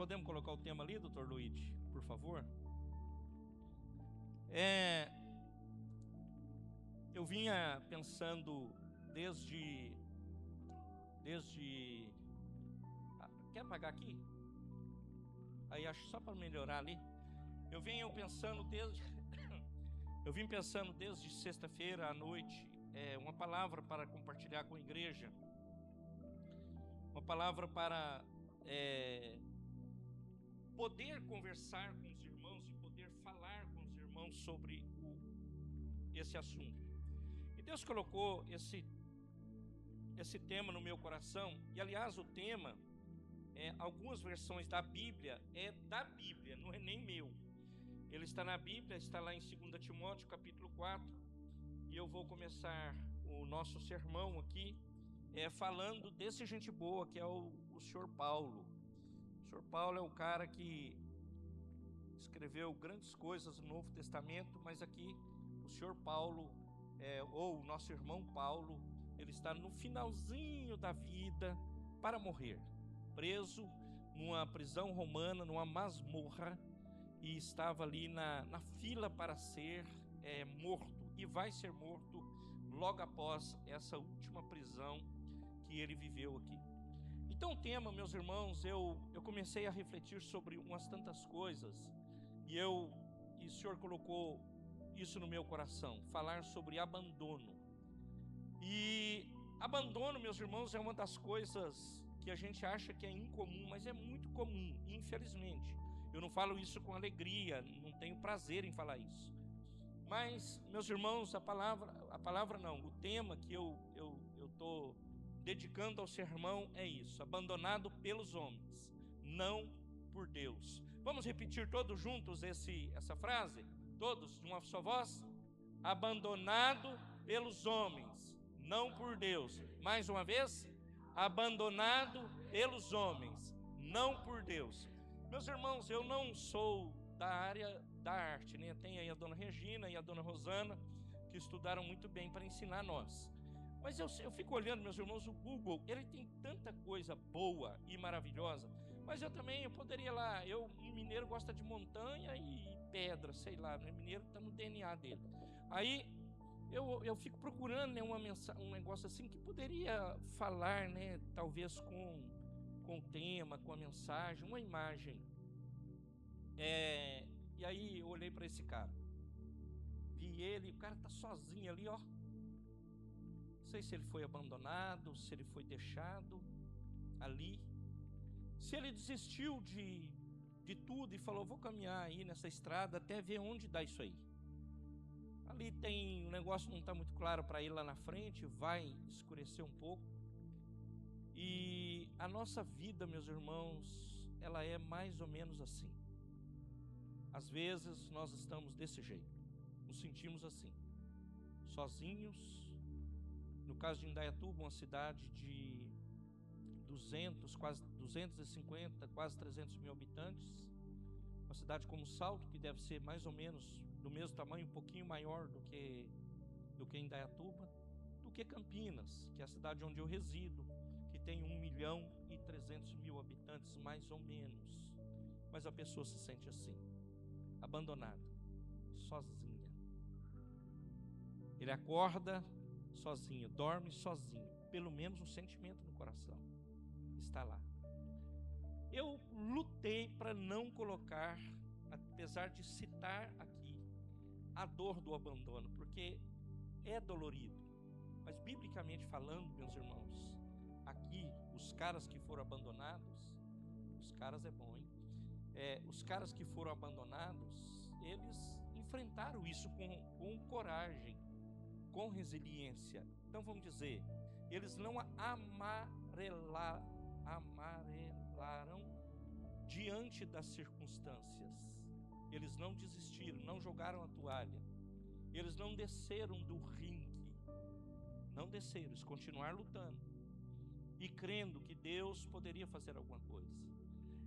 podemos colocar o tema ali, doutor Luiz, por favor? Eu vinha pensando desde... Quer apagar aqui? Aí acho só para melhorar ali. Eu vim pensando desde sexta-feira à noite, uma palavra para compartilhar com a igreja, uma palavra para poder conversar com os irmãos e poder falar com os irmãos sobre esse assunto. E Deus colocou esse tema no meu coração. E aliás, o tema, algumas versões da Bíblia, não é nem meu. Ele está na Bíblia, está lá em 2 Timóteo capítulo 4. E eu vou começar o nosso sermão aqui falando desse gente boa que é o senhor Paulo. O senhor Paulo é o cara que escreveu grandes coisas no Novo Testamento, mas aqui o senhor Paulo, ou o nosso irmão Paulo, ele está no finalzinho da vida para morrer, preso numa prisão romana, numa masmorra, e estava ali na fila para ser morto, e vai ser morto logo após essa última prisão que ele viveu aqui. Então o tema, meus irmãos, eu comecei a refletir sobre umas tantas coisas, e o Senhor colocou isso no meu coração, falar sobre abandono. E abandono, meus irmãos, é uma das coisas que a gente acha que é incomum, mas é muito comum, infelizmente. Eu não falo isso com alegria, não tenho prazer em falar isso. Mas, meus irmãos, o tema que eu estou dedicando ao sermão é isso: abandonado pelos homens, não por Deus. Vamos repetir todos juntos essa frase? Todos, de uma só voz? Abandonado pelos homens, não por Deus. Mais uma vez, abandonado pelos homens, não por Deus. Meus irmãos, eu não sou da área da arte, né? Tem aí a dona Regina e a dona Rosana, que estudaram muito bem para ensinar nós. Mas eu fico olhando, meus irmãos, o Google, ele tem tanta coisa boa e maravilhosa, mas eu poderia lá, um mineiro gosta de montanha e pedra, sei lá, né? Mineiro está no DNA dele. Aí eu fico procurando, né, um negócio assim que poderia falar, né, talvez com o tema, com a mensagem, uma imagem. E aí eu olhei para esse cara, vi ele, o cara está sozinho ali, ó. Não sei se ele foi abandonado, se ele foi deixado ali, se ele desistiu de tudo e falou: vou caminhar aí nessa estrada até ver onde dá isso aí. Ali tem um negócio, não está muito claro para ele lá na frente, vai escurecer um pouco. E a nossa vida, meus irmãos, ela é mais ou menos assim. Às vezes nós estamos desse jeito, nos sentimos assim, sozinhos. No caso de Indaiatuba, uma cidade de quase 250, quase 300 mil habitantes, uma cidade como Salto, que deve ser mais ou menos do mesmo tamanho, um pouquinho maior do que Indaiatuba, do que Campinas, que é a cidade onde eu resido, que tem 1.300.000 habitantes, mais ou menos. Mas a pessoa se sente assim, abandonada, sozinha. Ele acorda sozinho, dorme sozinho, pelo menos um sentimento no coração está lá. Eu lutei para não colocar, apesar de citar aqui, a dor do abandono, porque é dolorido. Mas biblicamente falando, meus irmãos, aqui os caras que foram abandonados, os caras é bom, hein? Os caras que foram abandonados, eles enfrentaram isso com coragem, com resiliência. Então vamos dizer, eles não amarelaram diante das circunstâncias. Eles não desistiram, não jogaram a toalha. Eles não desceram do ringue. Não desceram, eles continuaram lutando e crendo que Deus poderia fazer alguma coisa.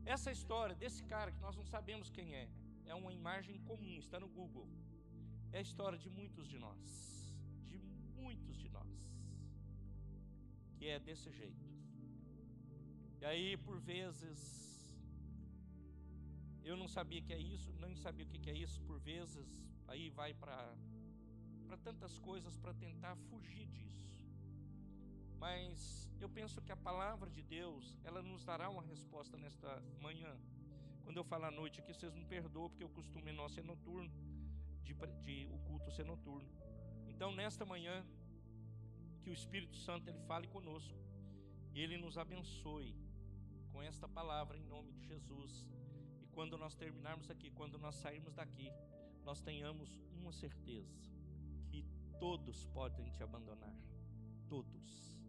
Essa história desse cara, que nós não sabemos quem é uma imagem comum, está no Google. É a história de muitos de nós, que é desse jeito. E aí, por vezes, Eu não sabia que é isso, nem sabia o que é isso. Por vezes, aí vai para tantas coisas para tentar fugir disso. Mas eu penso que a palavra de Deus, ela nos dará uma resposta nesta manhã. Quando eu falo à noite aqui, vocês me perdoam, porque o costume nosso é noturno, o culto ser noturno. Então, nesta manhã, que o Espírito Santo ele fale conosco e ele nos abençoe com esta palavra em nome de Jesus. E quando nós terminarmos aqui, quando nós sairmos daqui, nós tenhamos uma certeza, que todos podem te abandonar, todos,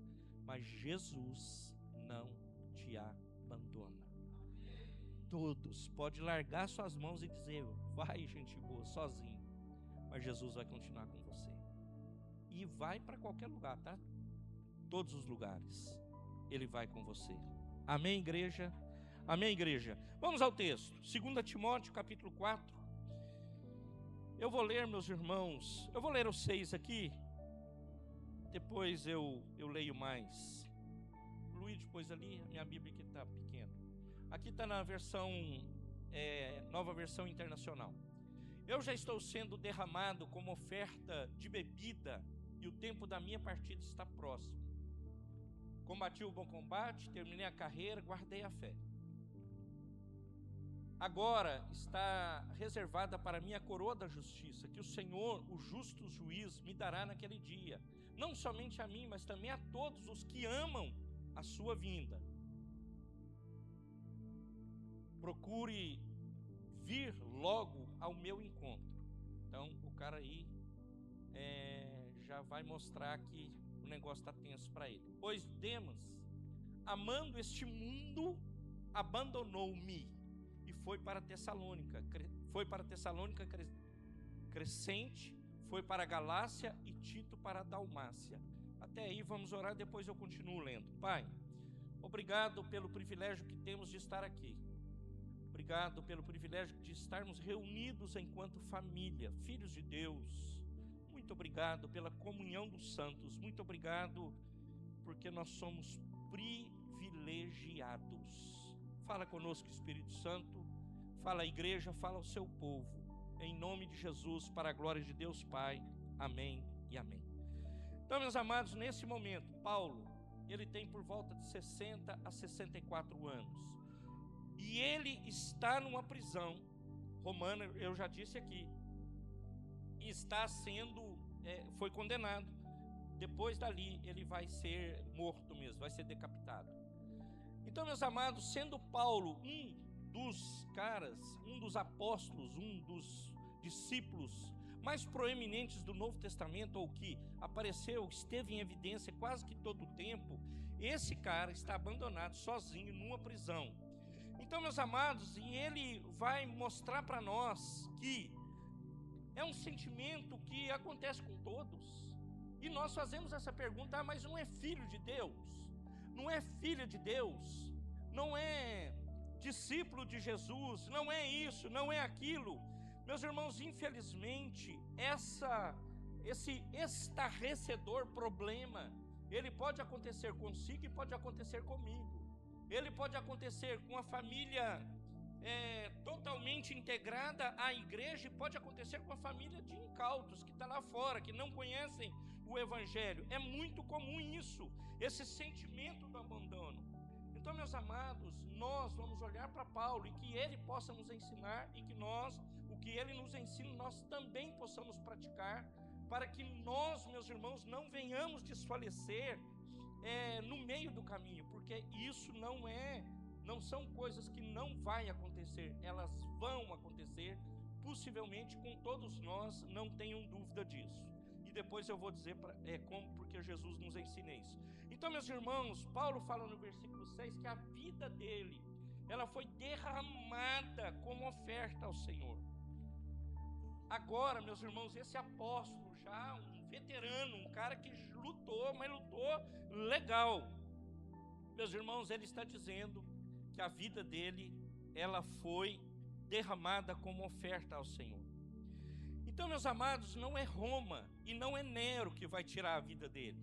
mas Jesus não te abandona. Todos podem largar suas mãos e dizer: vai, gente boa, sozinho, mas Jesus vai continuar com você. E vai para qualquer lugar, tá? Todos os lugares Ele vai com você. Amém, igreja? Amém, igreja? Vamos ao texto, 2 Timóteo capítulo 4. Eu vou ler, meus irmãos, eu vou ler os 6 aqui, depois eu leio mais. Luiz, depois ali, a minha Bíblia que está pequena. Aqui está na versão, nova versão internacional. Eu já estou sendo derramado como oferta de bebida, e o tempo da minha partida está próximo. Combati o bom combate, terminei a carreira, guardei a fé. Agora está reservada para mim a coroa da justiça, que o Senhor, o justo juiz, me dará naquele dia. Não somente a mim, mas também a todos os que amam a sua vinda. Procure vir logo ao meu encontro. Então o cara aí já vai mostrar que o negócio está tenso para ele. Pois Demas, amando este mundo, abandonou-me e foi para Tessalônica. Crescente, foi para a Galácia e Tito para a Dalmácia. Até aí vamos orar, depois eu continuo lendo. Pai, obrigado pelo privilégio que temos de estar aqui. Obrigado pelo privilégio de estarmos reunidos enquanto família, filhos de Deus. Muito obrigado pela comunhão dos santos. Muito obrigado porque nós somos privilegiados. Fala conosco, Espírito Santo. Fala à igreja, fala ao seu povo. Em nome de Jesus, para a glória de Deus Pai. Amém e amém. Então, meus amados, nesse momento, Paulo, ele tem por volta de 60 a 64 anos. E ele está numa prisão romana, eu já disse aqui. E está sendo, foi condenado. Depois dali, ele vai ser morto mesmo, vai ser decapitado. Então, meus amados, sendo Paulo um dos caras, um dos apóstolos, um dos discípulos mais proeminentes do Novo Testamento, ou que apareceu, esteve em evidência quase que todo o tempo, esse cara está abandonado, sozinho, numa prisão. Então, meus amados, e ele vai mostrar para nós que é um sentimento que acontece com todos. E nós fazemos essa pergunta: mas não é filho de Deus? Não é filha de Deus? Não é discípulo de Jesus? Não é isso, não é aquilo? Meus irmãos, infelizmente, esse estarrecedor problema, ele pode acontecer consigo e pode acontecer comigo. Ele pode acontecer com a família totalmente integrada à igreja, e pode acontecer com a família de incautos que está lá fora, que não conhecem o Evangelho. É muito comum isso, esse sentimento do abandono. Então, meus amados, nós vamos olhar para Paulo e que ele possa nos ensinar, e que nós, o que ele nos ensina, nós também possamos praticar, para que nós, meus irmãos, não venhamos desfalecer no meio do caminho, porque isso não são coisas que não vai acontecer, elas vão acontecer, possivelmente com todos nós, não tenham dúvida disso. E depois eu vou dizer porque Jesus nos ensina isso. Então, meus irmãos, Paulo fala no versículo 6 que a vida dele, ela foi derramada como oferta ao Senhor. Agora, meus irmãos, esse apóstolo já, um veterano, um cara que lutou, mas lutou legal. Meus irmãos, ele está dizendo que a vida dele, ela foi derramada como oferta ao Senhor. Então, meus amados, não é Roma e não é Nero que vai tirar a vida dele.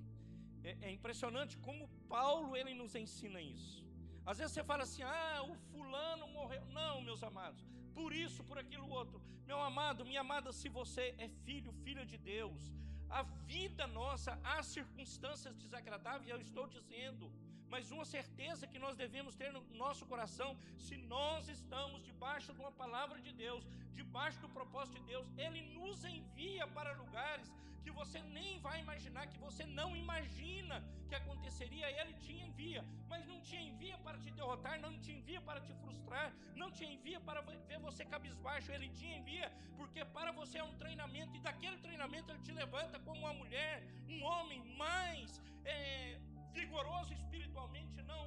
É impressionante como Paulo, ele nos ensina isso. Às vezes você fala assim: o fulano morreu. Não, meus amados, por isso, por aquilo outro. Meu amado, minha amada, se você é filho, filha de Deus, a vida nossa, há circunstâncias desagradáveis, eu estou dizendo, mas uma certeza que nós devemos ter no nosso coração, se nós estamos debaixo de uma palavra de Deus, debaixo do propósito de Deus, Ele nos envia para lugares que você nem vai imaginar, que você não imagina que aconteceria. Ele te envia, mas não te envia para te derrotar, não te envia para te frustrar, não te envia para ver você cabisbaixo. Ele te envia porque para você é um treinamento, e daquele treinamento Ele te levanta como uma mulher, um homem mais vigoroso espiritualmente, não,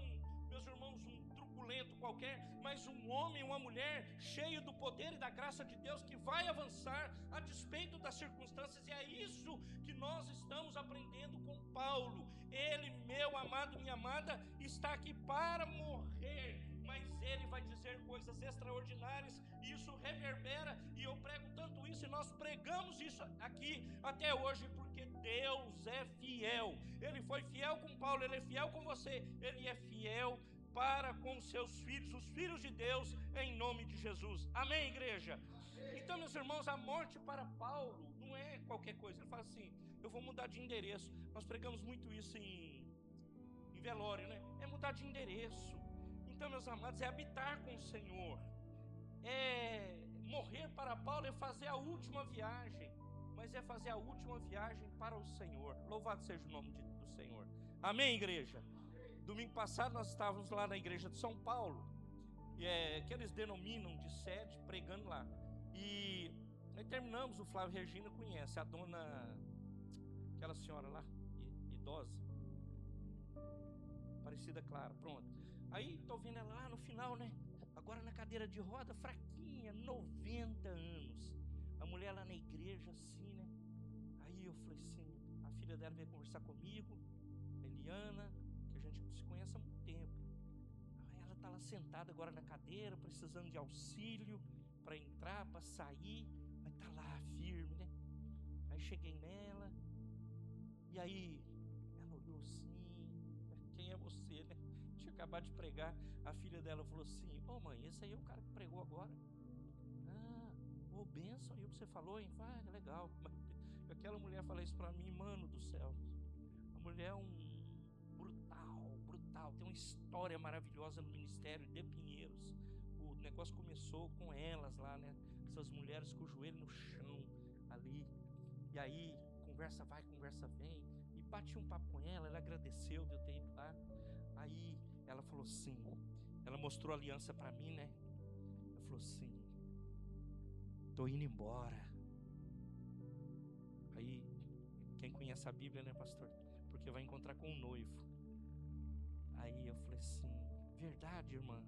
meus irmãos, um truculento qualquer, mas um homem, uma mulher cheio do poder e da graça de Deus, que vai avançar a despeito das circunstâncias. E é isso que nós estamos aprendendo com Paulo. Ele, meu amado, minha amada, está aqui para morrer, mas ele vai dizer coisas extraordinárias, e isso reverbera, e eu prego tanto isso, e nós pregamos isso aqui até hoje, porque Deus é fiel. Ele foi fiel com Paulo, Ele é fiel com você, Ele é fiel para com seus filhos, os filhos de Deus, em nome de Jesus. Amém, igreja? Então, meus irmãos, a morte para Paulo não é qualquer coisa. Ele fala assim: eu vou mudar de endereço. Nós pregamos muito isso em velório, né? É mudar de endereço. Então, meus amados, é habitar com o Senhor. Morrer para Paulo é fazer a última viagem, mas é fazer a última viagem para o Senhor. Louvado seja o nome do Senhor. Amém, igreja? Domingo passado nós estávamos lá na igreja de São Paulo, que eles denominam de sede, pregando lá. E aí terminamos, o Flávio Regina conhece, a dona, aquela senhora lá, idosa, Aparecida Clara, pronto. Aí tô vendo ela lá no final, né? Agora na cadeira de roda, fraquinha, 90 anos. A mulher lá na igreja, assim, né? Aí eu falei assim, a filha dela veio conversar comigo, Eliana, que a gente se conhece há muito tempo. Aí ela tá lá sentada agora na cadeira, precisando de auxílio para entrar, para sair, mas tá lá firme, né? Aí cheguei nela, e aí ela olhou assim: quem é você, né? Tinha acabado de pregar. A filha dela falou assim: ô mãe, esse aí é o cara que pregou agora. Ah, ô bênção, e o que você falou, hein? Ah, legal. Aquela mulher falou isso pra mim, mano do céu. A mulher é brutal, tem uma história maravilhosa no ministério de Pinheiros. O negócio começou com elas lá, né? Essas mulheres com o joelho no chão ali. E aí, conversa vai, conversa vem. E bati um papo com ela, ela agradeceu de eu ter ido lá. Aí ela falou assim, ela mostrou a aliança para mim, né? Ela falou assim: tô indo embora. Aí, quem conhece a Bíblia, né, pastor? Porque vai encontrar com o noivo. Aí eu falei assim: verdade, irmã?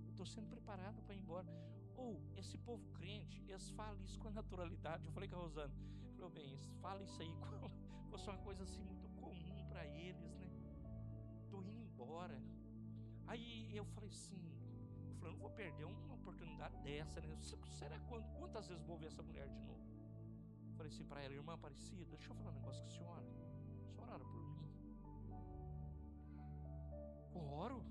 Eu tô sendo preparado para ir embora. Esse povo crente, eles falam isso com naturalidade. Eu falei com a Rosana, falei: bem, eles falam isso aí como fosse uma coisa assim muito comum para eles, né? Tô indo embora. Aí eu falei assim, não vou perder uma oportunidade dessa, né? Será quantas vezes vou ver essa mulher de novo? Falei assim para ela: irmã Aparecida, deixa eu falar um negócio com a senhora ora por mim? Oro?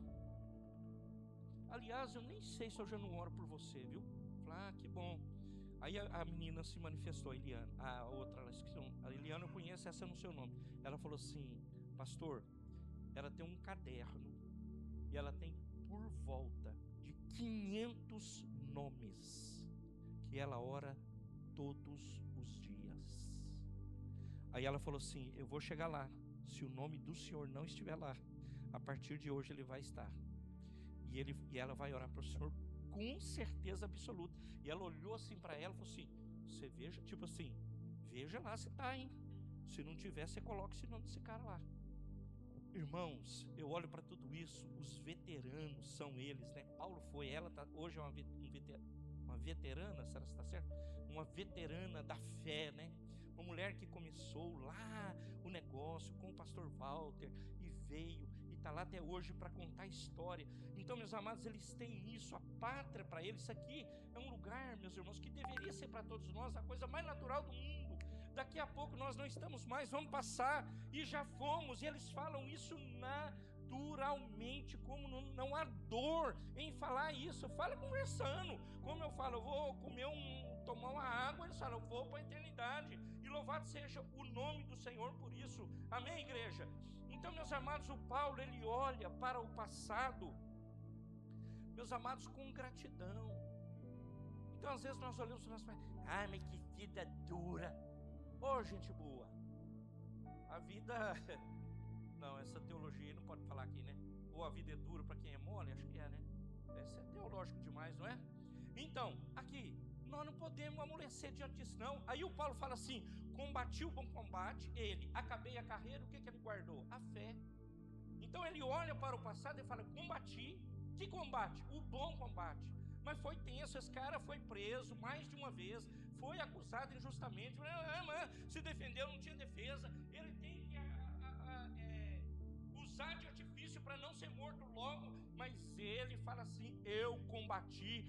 Aliás, eu nem sei se eu já não oro por você, viu? Falei: que bom. Aí a menina se manifestou, a Eliana. A outra, a Eliana eu conheço, essa é no seu nome. Ela falou assim: pastor, ela tem um caderno e ela tem por volta de 500 nomes que ela ora todos os dias. Aí ela falou assim: eu vou chegar lá, se o nome do Senhor não estiver lá, a partir de hoje ele vai estar. E ela vai orar para o Senhor com certeza absoluta. E ela olhou assim para ela e falou assim: você veja, tipo assim, veja lá se está, hein? Se não tiver, você coloca esse nome desse cara lá. Irmãos, eu olho para tudo isso, os veteranos são eles, né? Paulo foi, ela hoje é uma veterana, será que está certo? Uma veterana da fé, né? Uma mulher que começou lá o negócio com o pastor Walter e veio e está lá até hoje para contar a história. Então, meus amados, eles têm isso, a pátria para eles. Isso aqui é um lugar, meus irmãos, que deveria ser para todos nós a coisa mais natural do mundo. Daqui a pouco nós não estamos mais, vamos passar, e já fomos, e eles falam isso na naturalmente, como não há dor em falar isso. Fala conversando. Como eu falo, eu vou comer tomar uma água, eles falam, eu vou para a eternidade. E louvado seja o nome do Senhor por isso. Amém, igreja? Então, meus amados, o Paulo, ele olha para o passado, meus amados, com gratidão. Então, às vezes, nós olhamos para nós e falamos, mas que vida dura. Ô, gente boa. A vida... Não, essa teologia não pode falar aqui, né? Ou a vida é dura para quem é mole? Acho que é, né? Isso é teológico demais, não é? Então, aqui, nós não podemos amolecer diante disso, não. Aí o Paulo fala assim, combati o bom combate, acabei a carreira, o que ele guardou? A fé. Então ele olha para o passado e fala, combati. Que combate? O bom combate. Mas foi tenso, esse cara foi preso mais de uma vez, foi acusado injustamente, se defendeu, não tinha defesa, ele tem que usar de artifício para não ser morto logo, mas ele fala assim, eu combati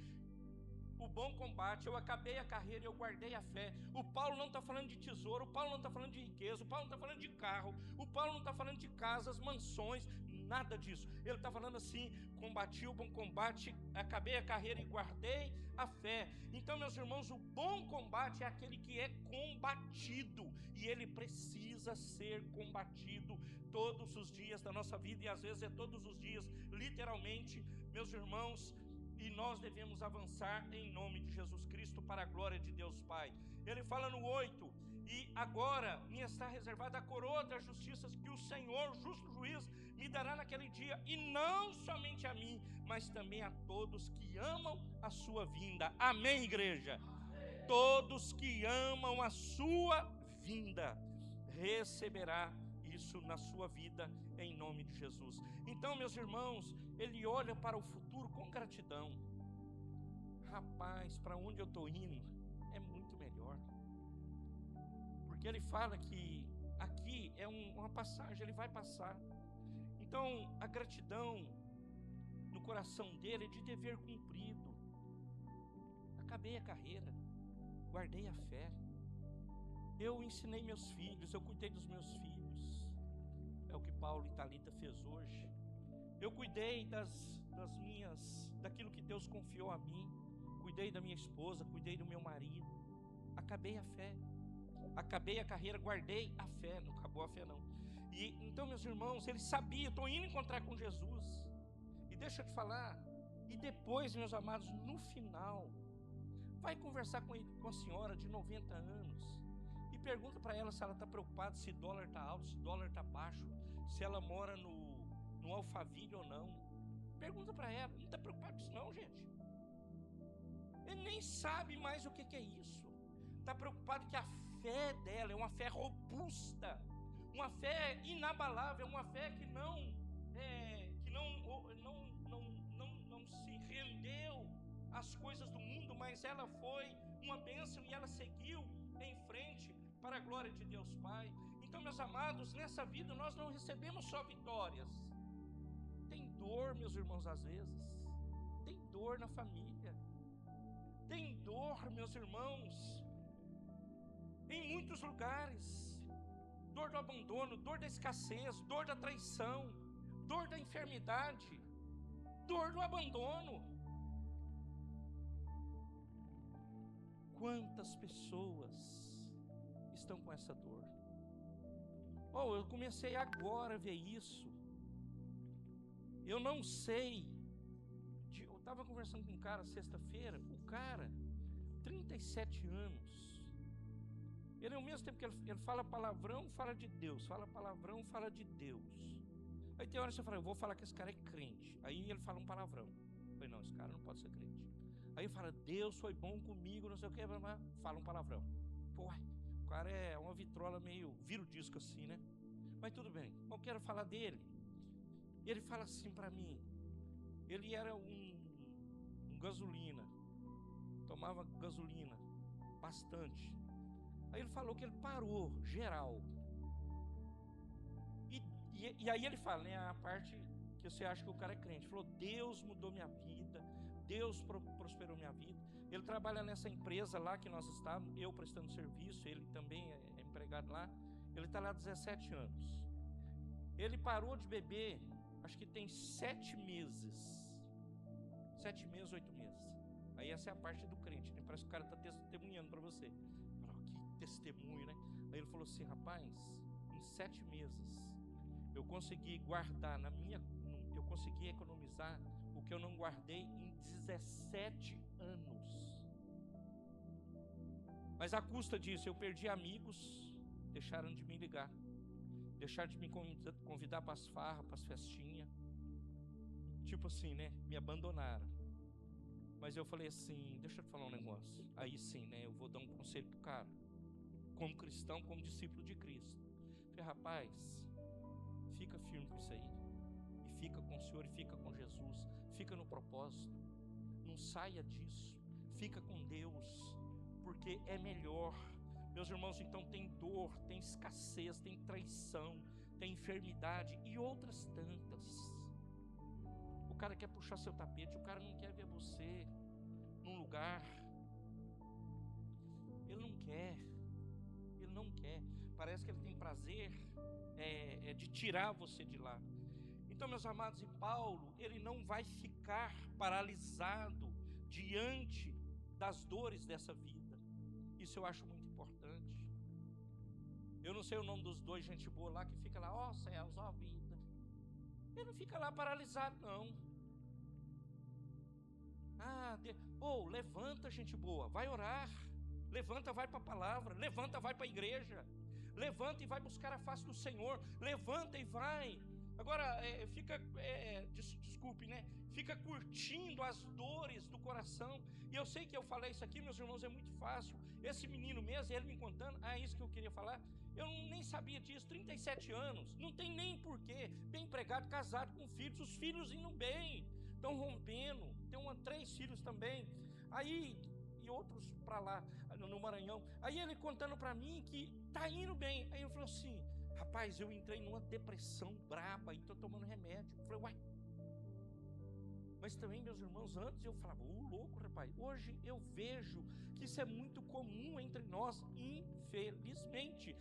o bom combate, eu acabei a carreira, eu guardei a fé. O Paulo não está falando de tesouro, o Paulo não está falando de riqueza, o Paulo não está falando de carro, o Paulo não está falando de casas, mansões, nada disso. Ele está falando assim, combati o bom combate, acabei a carreira e guardei a fé. Então, meus irmãos, o bom combate é aquele que é combatido, e ele precisa ser combatido todos os dias da nossa vida, e às vezes é todos os dias, literalmente, meus irmãos. E nós devemos avançar em nome de Jesus Cristo para a glória de Deus Pai. Ele fala no 8, e agora me está reservada a coroa das justiças que o Senhor, justo juiz, me dará naquele dia, e não somente a mim, mas também a todos que amam a sua vinda. Amém, igreja? Amém. Todos que amam a sua vinda receberá isso na sua vida, em nome de Jesus. Então, meus irmãos, ele olha para o futuro com gratidão. Rapaz, para onde eu estou indo é muito melhor, porque ele fala que aqui é uma passagem, ele vai passar. Então, a gratidão no coração dele é de dever cumprido. Acabei a carreira, guardei a fé, eu ensinei meus filhos, eu cuidei dos meus filhos. É o que Paulo e Talita fez hoje. Eu cuidei daquilo que Deus confiou a mim. Cuidei da minha esposa, cuidei do meu marido. Acabei a fé. Acabei a carreira, guardei a fé. Não acabou a fé, não. E então, meus irmãos, ele sabia, estou indo encontrar com Jesus. E deixa eu te falar. E depois, meus amados, no final, vai conversar com a senhora de 90 anos. E pergunta para ela se ela está preocupada, se o dólar está alto, se o dólar está baixo, se ela mora no Alphaville ou não. Pergunta para ela, não está preocupado com isso não, gente. Ele nem sabe mais o que é isso. Está preocupado que a fé dela é uma fé robusta, uma fé inabalável, uma fé que não se rendeu às coisas do mundo, mas ela foi uma bênção e ela seguiu em frente para a glória de Deus Pai. Então, meus amados, nessa vida nós não recebemos só vitórias. Tem dor, meus irmãos, às vezes. Tem dor na família. Tem dor, meus irmãos, em muitos lugares. Dor do abandono, dor da escassez, dor da traição, dor da enfermidade, dor do abandono. Quantas pessoas estão com essa dor? Eu comecei agora a ver isso. Eu não sei. Eu estava conversando com um cara sexta-feira. O cara, 37 anos. Ele, ao mesmo tempo que ele fala palavrão, fala de Deus. Fala palavrão, fala de Deus. Aí tem hora que você fala, eu vou falar que esse cara é crente. Aí ele fala um palavrão. Eu falei, não, esse cara não pode ser crente. Aí fala, Deus foi bom comigo, não sei o que, fala um palavrão. Pô, o cara é uma vitrola meio, vira o disco assim, né? Mas tudo bem, eu quero falar dele. Ele fala assim para mim, ele era um gasolina, tomava gasolina, bastante. Aí ele falou que ele parou, geral. E aí ele fala, né, a parte que você acha que o cara é crente. Ele falou, Deus mudou minha vida, Deus prosperou minha vida. Ele trabalha nessa empresa lá que nós estávamos, eu prestando serviço, ele também é empregado lá. Ele está lá há 17 anos. Ele parou de beber, acho que tem 7 meses. 7 meses, 8 meses. Aí essa é a parte do crente, né? Parece que o cara está testemunhando para você. Que testemunho, né? Aí ele falou assim: rapaz, em 7 meses eu consegui guardar eu consegui economizar o que eu não guardei em 17 anos. Mas à custa disso eu perdi amigos, deixaram de me ligar, deixaram de me convidar para as farras, para as festinhas. Tipo assim, né? Me abandonaram. Mas eu falei assim: deixa eu te falar um negócio. Aí sim, né? Eu vou dar um conselho pro cara, como cristão, como discípulo de Cristo. Eu falei: rapaz, fica firme com isso aí, e fica com o Senhor, e fica com Jesus, fica no propósito, não saia disso, fica com Deus, porque é melhor. Meus irmãos, então tem dor, tem escassez, tem traição, tem enfermidade e outras tantas. O cara quer puxar seu tapete, o cara não quer ver você num lugar. Ele não quer. Parece que ele tem prazer de tirar você de lá. Então, meus amados, e Paulo, ele não vai ficar paralisado diante das dores dessa vida. Isso eu acho muito importante. Eu não sei o nome dos dois gente boa lá que fica lá: ó céus, ó vida. Ele não fica lá paralisado, não. Levanta, gente boa, vai orar. Levanta, vai para a palavra. Levanta, vai para a igreja. Levanta e vai buscar a face do Senhor. Levanta e vai. Agora, desculpe, né? Fica curtindo as dores do coração. E eu sei que eu falei isso aqui, meus irmãos, é muito fácil. Esse menino mesmo, ele me contando, isso que eu queria falar. Eu nem sabia disso, 37 anos, não tem nem porquê. Bem empregado, casado com filhos, os filhos indo bem, estão rompendo. Tem 3 filhos também. Aí, e outros para lá, no Maranhão. Aí ele contando para mim que tá indo bem. Aí eu falei assim: rapaz, eu entrei numa depressão braba e tô tomando remédio. Eu falei: uai. Mas também, meus irmãos, antes eu falava: louco, rapaz. Hoje eu vejo que isso é muito comum entre nós, infelizmente.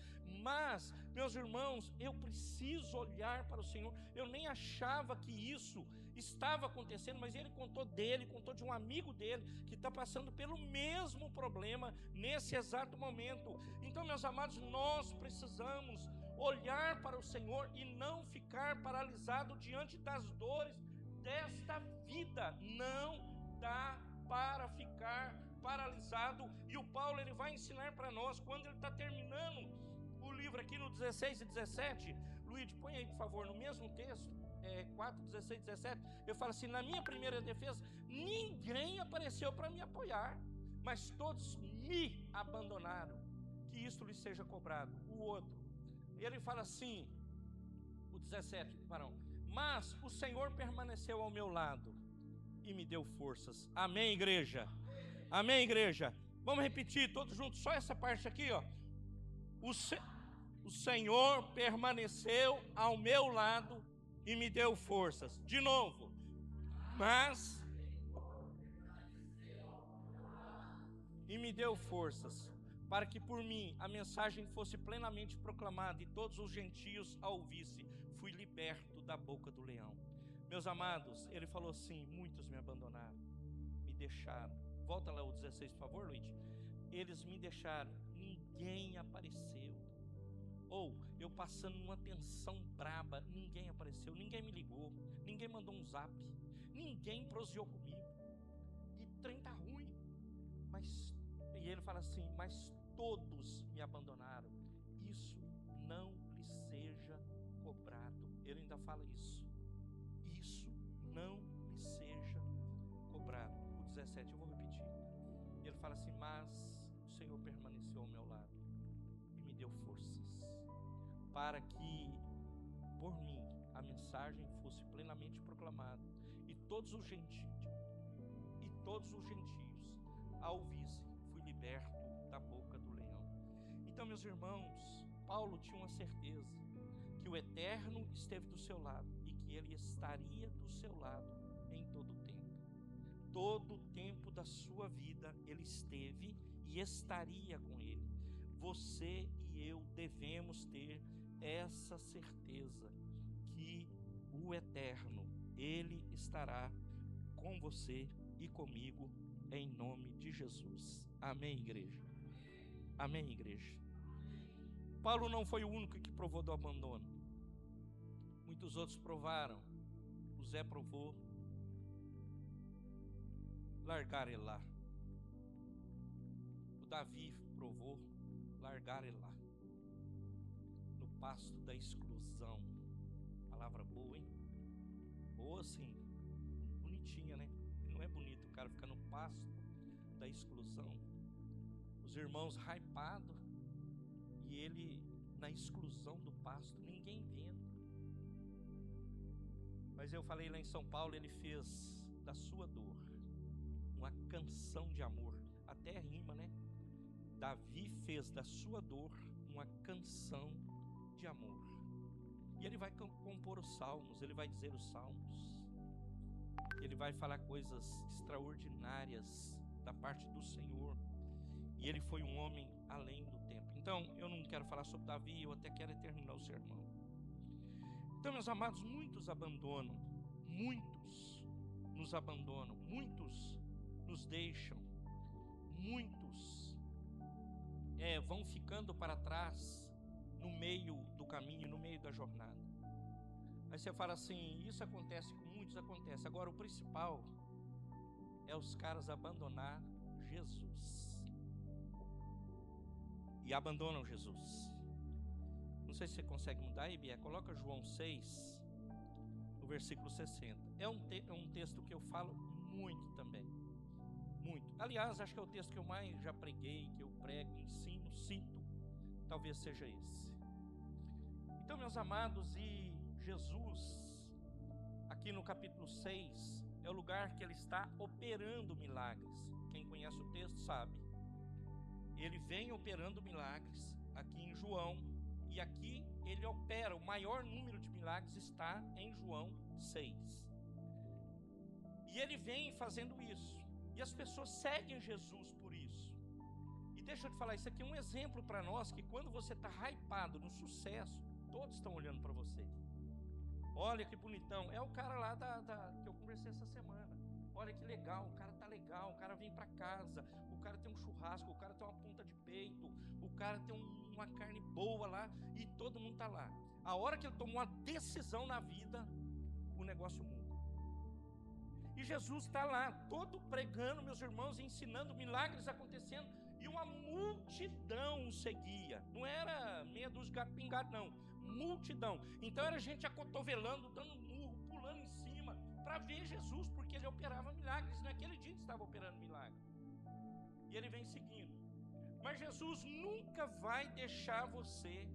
Mas, meus irmãos, eu preciso olhar para o Senhor. Eu nem achava que isso estava acontecendo, mas ele contou de um amigo dele que está passando pelo mesmo problema nesse exato momento. Então, meus amados, nós precisamos olhar para o Senhor e não ficar paralisado diante das dores desta vida. Não dá para ficar paralisado. E o Paulo, ele vai ensinar para nós, quando ele está terminando o livro aqui no 16 e 17. Luiz, põe aí, por favor, no mesmo texto, 4, 16 e 17. Eu falo assim: na minha primeira defesa, ninguém apareceu para me apoiar, mas todos me abandonaram, que isto lhes seja cobrado. O outro, ele fala assim, o 17, varão: mas o Senhor permaneceu ao meu lado e me deu forças. Amém, igreja? Amém, igreja? Vamos repetir todos juntos, só essa parte aqui, ó. O Senhor permaneceu ao meu lado e me deu forças. De novo. Mas e me deu forças para que por mim a mensagem fosse plenamente proclamada e todos os gentios a ouvissem. Fui liberto da boca do leão. Meus amados, ele falou assim: muitos me abandonaram, me deixaram. Volta lá o 16, por favor, Luiz. Eles me deixaram, ninguém apareceu. Eu passando uma tensão braba, ninguém apareceu, ninguém me ligou, ninguém mandou um zap, ninguém proseou comigo. E trem tá ruim. E ele fala assim: mas todos me abandonaram. Isso não lhe seja cobrado. Ele ainda fala isso. Isso não lhe seja cobrado. O 17 eu vou repetir. Ele fala assim: mas o Senhor permaneceu ao meu lado e me deu forças para que por mim a mensagem fosse plenamente proclamada e todos os gentios a ouvissem. Fui liberto da boca do leão. Então, meus irmãos, Paulo tinha uma certeza que o Eterno esteve do seu lado e que ele estaria do seu lado em todo o tempo. Todo o tempo da sua vida ele esteve e estaria com ele. Você e eu devemos ter essa certeza que o Eterno, Ele estará com você e comigo, em nome de Jesus. Amém, igreja? Amém, igreja? Paulo não foi o único que provou do abandono. Muitos outros provaram. O Zé provou. Largar ele lá. O Davi provou. Largar ele lá. No pasto da exclusão. Palavra boa, hein? Boa sim. Bonitinha, né? Não é bonito o cara ficar no pasto da exclusão. Os irmãos hypados e ele na exclusão do pasto, ninguém vendo. Mas eu falei lá em São Paulo, ele fez da sua dor uma canção de amor. Até rima, né? Davi fez da sua dor uma canção de amor. E ele vai compor os salmos, ele vai dizer os salmos. Ele vai falar coisas extraordinárias da parte do Senhor. E ele foi um homem além do tempo. Então, eu não quero falar sobre Davi, eu até quero terminar o sermão. Então, meus amados, muitos abandonam. Muitos nos abandonam. Muitos nos deixam. Muitos vão ficando para trás no meio do caminho, no meio da jornada. Aí você fala assim, isso acontece com muitos, acontece. Agora o principal é os caras abandonar Jesus. E abandonam Jesus. Não sei se você consegue mudar aí, Bia. Coloca João 6, no versículo 60. É um texto que eu falo muito também. Muito. Aliás, acho que é o texto que eu mais já preguei, que eu prego, ensino, cito. Talvez seja esse. Então, meus amados, e Jesus, aqui no capítulo 6, é o lugar que ele está operando milagres. Quem conhece o texto sabe. Ele vem operando milagres aqui em João, e aqui ele opera, o maior número de milagres está em João 6. E ele vem fazendo isso, e as pessoas seguem Jesus por isso. E deixa eu te falar, isso aqui é um exemplo para nós, que quando você está hypado no sucesso, todos estão olhando para você. Olha que bonitão, é o cara lá que eu conversei essa semana. Olha que legal, o cara tá legal, o cara vem para casa, o cara tem um churrasco, o cara tem uma ponta de peito, o cara tem uma carne boa lá, e todo mundo tá lá. A hora que ele tomou uma decisão na vida, o negócio muda. E Jesus está lá, todo pregando, meus irmãos, ensinando, milagres acontecendo, e uma multidão o seguia. Não era meia dúzia de gato pingado, não. Multidão. Então era gente acotovelando, dando murro, pulando em cima, para ver Jesus, porque ele operava milagres. Naquele dia ele estava operando milagres. E ele vem seguindo. Mas Jesus nunca vai deixar você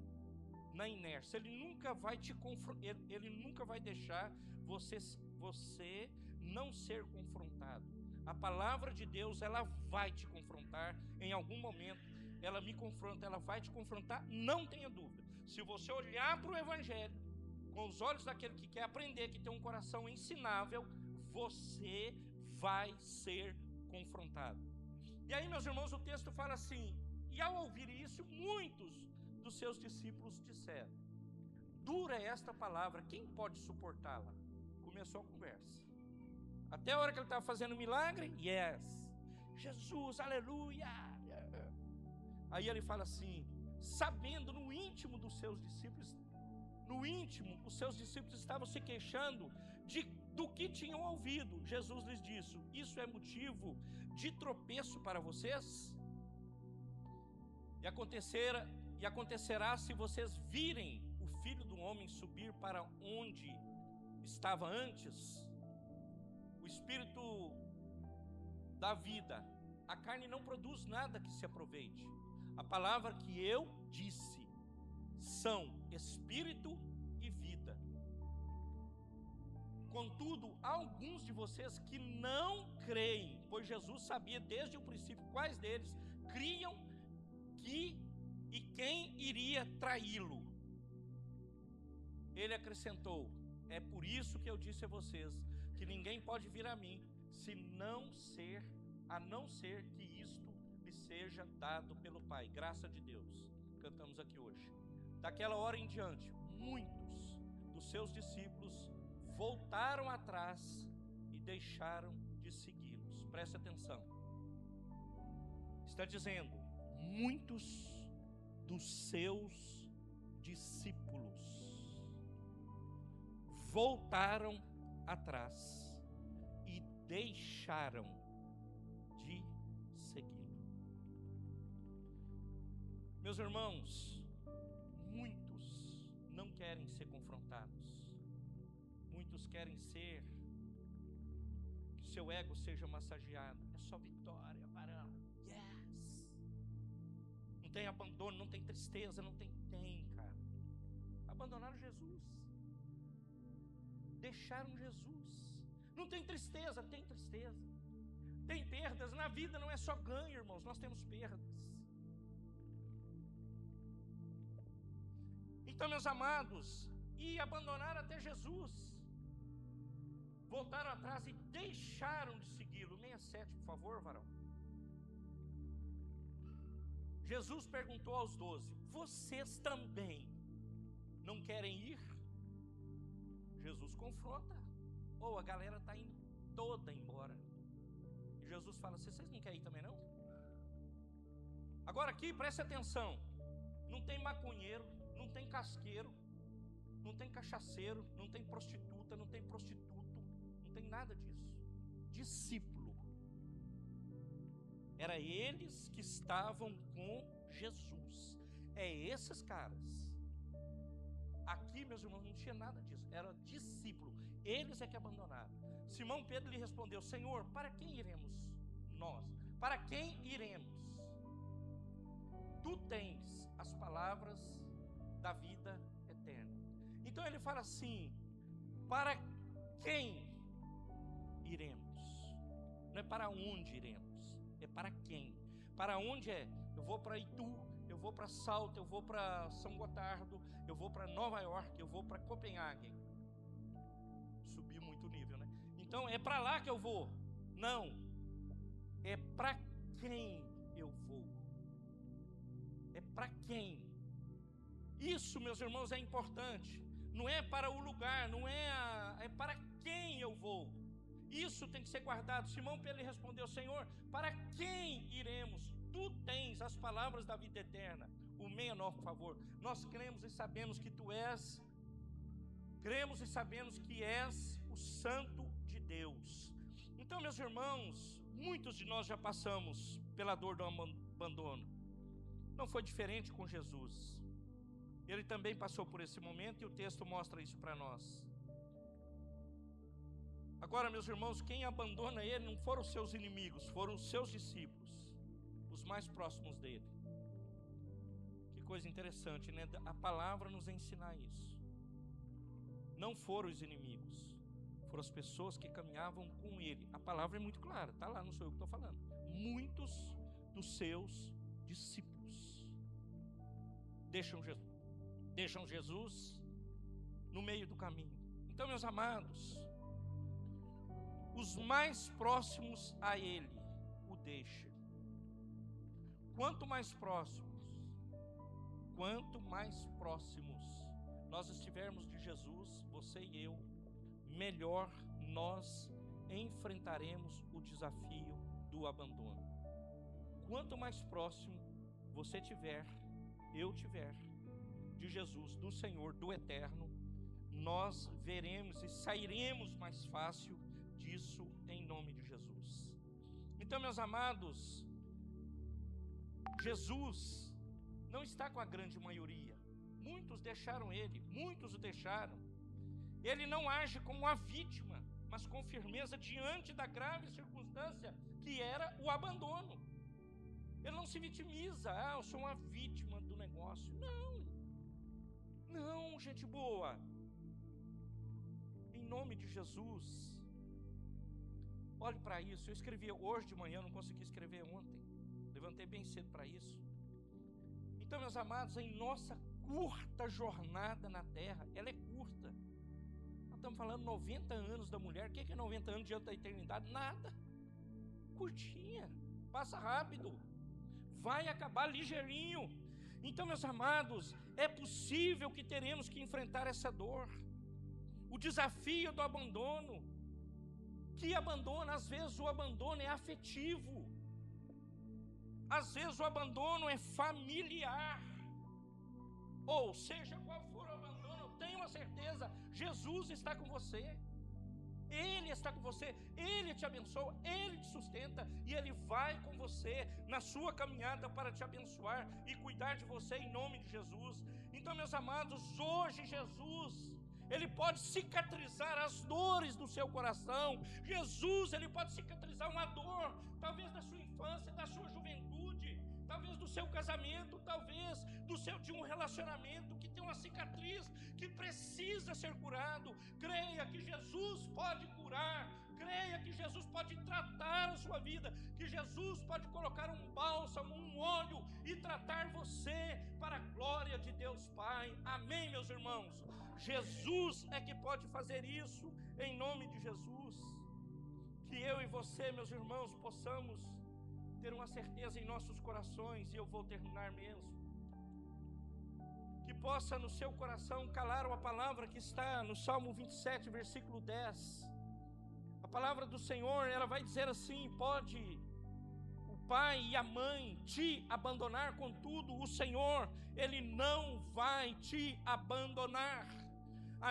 na inércia. Ele nunca vai te confrontar. Ele nunca vai deixar você não ser confrontado. A palavra de Deus, ela vai te confrontar em algum momento. Ela me confronta, ela vai te confrontar, não tenha dúvida. Se você olhar para o Evangelho com os olhos daquele que quer aprender, que tem um coração ensinável, você vai ser confrontado. E aí, meus irmãos, o texto fala assim: e ao ouvir isso, muitos dos seus discípulos disseram: dura é esta palavra, quem pode suportá-la? Começou a conversa. Até a hora que ele estava fazendo milagre, yes, Jesus, aleluia. Aí ele fala assim, sabendo no íntimo dos seus discípulos, no íntimo, os seus discípulos estavam se queixando do que tinham ouvido. Jesus lhes disse: isso é motivo de tropeço para vocês? E acontecerá se vocês virem o Filho do Homem subir para onde estava antes. O Espírito da vida, a carne não produz nada que se aproveite. A palavra que eu disse são Espírito e vida. Contudo, há alguns de vocês que não creem, pois Jesus sabia desde o princípio quais deles criam e quem iria traí-lo. Ele acrescentou: é por isso que eu disse a vocês que ninguém pode vir a mim a não ser que isto lhe seja dado pelo Pai. Graça de Deus. Cantamos aqui hoje. Daquela hora em diante, muitos dos seus discípulos voltaram atrás e deixaram de segui-los. Preste atenção. Está dizendo, muitos dos seus discípulos voltaram atrás e deixaram de segui-lo. Meus irmãos, muitos não querem ser confrontados. Muitos querem ser, que seu ego seja massageado. É só vitória, varão. Yes! Não tem abandono, não tem tristeza, não tem, cara. Abandonaram Jesus. Deixaram Jesus. Não tem tristeza, tem tristeza. Tem perdas. Na vida não é só ganho, irmãos, nós temos perdas. Então, meus amados, e abandonaram até Jesus. Voltaram atrás e deixaram de segui-lo. 67, por favor, varão. Jesus perguntou aos 12: vocês também não querem ir? Jesus confronta. Ou a galera está indo toda embora. E Jesus fala: vocês não querem ir também não? Agora aqui, preste atenção. Não tem maconheiro, não tem casqueiro, não tem cachaceiro, não tem prostituta, não tem prostituto, não tem nada disso. Discípulo. Era eles que estavam com Jesus. É esses caras. Aqui, meus irmãos, não tinha nada disso. Era discípulo. Eles é que abandonaram. Simão Pedro lhe respondeu: Senhor, para quem iremos nós? Para quem iremos? Tu tens as palavras da vida eterna. Então ele fala assim: para quem iremos? Não é para onde iremos, é para quem. Para onde é? Eu vou para Itu, eu vou para Salto, eu vou para São Gotardo, eu vou para Nova York, eu vou para Copenhague. Subi muito o nível, né? Então é para lá que eu vou. Não, é para quem eu vou. É para quem. Isso, meus irmãos, é importante. Não é para o lugar, não é para quem eu vou. Isso tem que ser guardado. Simão Pedro lhe respondeu: Senhor, para quem iremos? Tu tens as palavras da vida eterna. O menor, por favor. Nós cremos e sabemos que tu és. Cremos e sabemos que és o Santo de Deus. Então, meus irmãos, muitos de nós já passamos pela dor do abandono. Não foi diferente com Jesus. Ele também passou por esse momento e o texto mostra isso para nós. Agora, meus irmãos, quem abandona ele não foram os seus inimigos, foram os seus discípulos, os mais próximos dele. Que coisa interessante, né? A palavra nos ensina isso. Não foram os inimigos, foram as pessoas que caminhavam com ele. A palavra é muito clara, está lá, não sou eu que estou falando. Muitos dos seus discípulos deixam Jesus no meio do caminho. Então, meus amados, os mais próximos a ele o deixam. Quanto mais próximos nós estivermos de Jesus, você e eu, melhor nós enfrentaremos o desafio do abandono. Quanto mais próximo você tiver, eu tiver, de Jesus, do Senhor, do Eterno, nós veremos e sairemos mais fácil disso em nome de Jesus. Então, meus amados, Jesus não está com a grande maioria. Muitos deixaram ele, muitos o deixaram. Ele não age como uma vítima, mas com firmeza diante da grave circunstância que era o abandono. Ele não se vitimiza: eu sou uma vítima do negócio. Não, gente boa. Em nome de Jesus, olhe para isso. Eu escrevi hoje de manhã, não consegui escrever ontem. Levantei bem cedo para isso. Então, meus amados, em nossa curta jornada na terra, ela é curta. Nós estamos falando 90 anos da mulher. O que é 90 anos diante da eternidade? Nada. Curtinha, passa rápido, vai acabar ligeirinho. Então, meus amados, é possível que teremos que enfrentar essa dor. o desafio do abandono. Que abandono? Às vezes o abandono é afetivo, às vezes o abandono é familiar. Ou seja, qual for o abandono, tenha uma certeza, Jesus está com você. Ele está com você, Ele te abençoa, Ele te sustenta, e Ele vai com você na sua caminhada para te abençoar e cuidar de você em nome de Jesus. Então, meus amados, hoje Jesus, Ele pode cicatrizar as dores do seu coração. Jesus, Ele pode cicatrizar uma dor, talvez da sua infância, da sua juventude, talvez do seu casamento, talvez de um relacionamento que tem uma cicatriz que precisa ser curado. Creia que Jesus pode curar, creia que Jesus pode tratar a sua vida, que Jesus pode colocar um bálsamo, um óleo e tratar você para a glória de Deus Pai. Amém, meus irmãos? Jesus é que pode fazer isso em nome de Jesus. Que eu e você, meus irmãos, possamos ter uma certeza em nossos corações, e eu vou terminar mesmo. Que possa no seu coração calar uma palavra que está no Salmo 27, versículo 10. A palavra do Senhor, ela vai dizer assim: pode o pai e a mãe te abandonar, contudo o Senhor, Ele não vai te abandonar.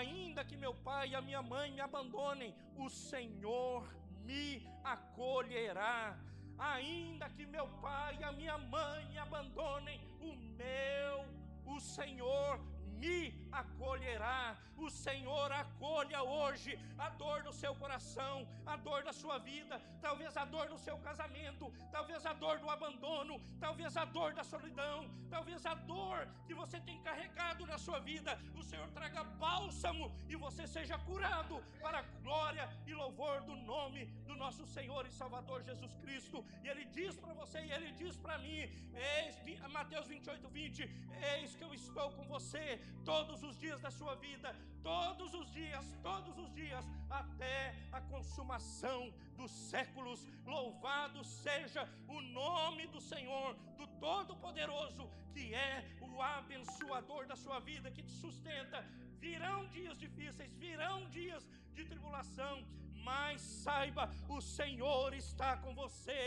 Ainda que meu pai e a minha mãe me abandonem, o Senhor me acolherá. Ainda que meu pai e a minha mãe me abandonem, o Senhor me acolherá. O Senhor acolha hoje a dor do seu coração, a dor da sua vida, talvez a dor do seu casamento, talvez a dor do abandono, talvez a dor da solidão, talvez a dor que você tem carregado na sua vida. O Senhor traga bálsamo e você seja curado para a glória e louvor do nome do nosso Senhor e Salvador Jesus Cristo. E Ele diz para você, e Ele diz para mim, Mateus 28, 20: eis que eu estou com você todos os dias da sua vida, todos os dias, até a consumação dos séculos. Louvado seja o nome do Senhor, do Todo-Poderoso, que é o abençoador da sua vida, que te sustenta. Virão dias difíceis, virão dias de tribulação, mas saiba, o Senhor está com você,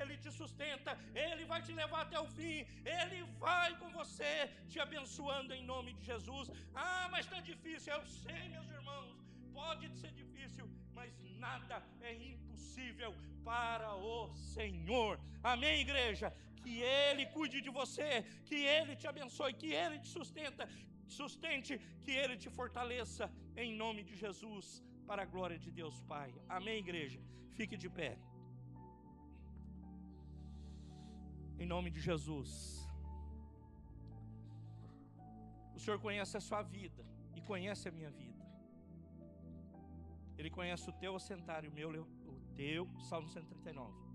Ele te sustenta, Ele vai te levar até o fim, Ele vai com você, te abençoando em nome de Jesus. Mas está difícil, eu sei, meus irmãos, pode ser difícil, mas nada é impossível para o Senhor. Amém, igreja? Que Ele cuide de você, que Ele te abençoe, que Ele te sustente, que Ele te fortaleça em nome de Jesus, para a glória de Deus Pai. Amém, igreja? Fique de pé. Em nome de Jesus. O Senhor conhece a sua vida e conhece a minha vida. Ele conhece o teu assentar e o meu, o teu, Salmo 139.